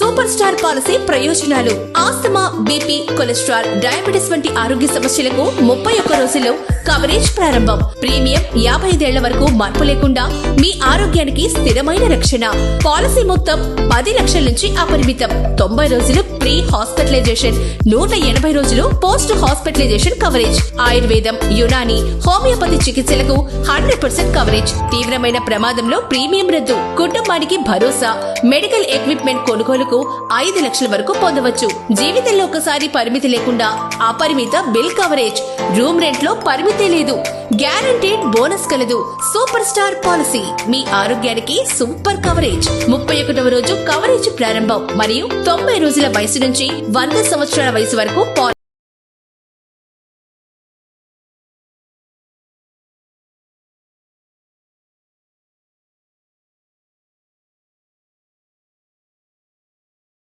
Super star policy ప్రయోజనాలు. Asthma, BP, cholesterol, diabetes వంటి ఆరోగ్య సమస్యలకు 31 రోజుల్లో కవరేజ్ ప్రారంభం. ప్రీమియం 55 ఏళ్ల వరకు మార్పు లేకుండా మీ ఆరోగ్యానికి స్థిరమైన రక్షణ. పాలసీ మొత్తం 10 లక్షల నుంచి అపరిమితం. 90 రోజులు ప్రీ హాస్పిటలైజేషన్, 180 రోజులు పోస్ట్ హాస్పిటలైజేషన్ కవరేజ్. ఆయుర్వేదం, యునాని, హోమియోపతి చికిత్సలకు 100% కవరేజ్. తీవ్రమైన ప్రమాదంలో ప్రీమియం రద్దు. కుటుంబానికి భరోసా. మెడికల్ ఎక్విప్మెంట్ కొనుగోలుకు 5 లక్షల వరకు పొందవచ్చు. జీవితంలో ఒకసారి పరిమితి లేకుండా అపరిమిత బిల్ కవరేజ్. రూమ్ రెంట్ లో పరిమితే లేదు. గ్యారంటీడ్ బోనస్ కలదు. సూపర్ స్టార్ పాలసీ మీ ఆరోగ్యానికి సూపర్ కవరేజ్. 31వ రోజు కవరేజ్ ప్రారంభం మరియు 90 రోజుల వయసు నుంచి 100 సంవత్సరాల వయసు వరకు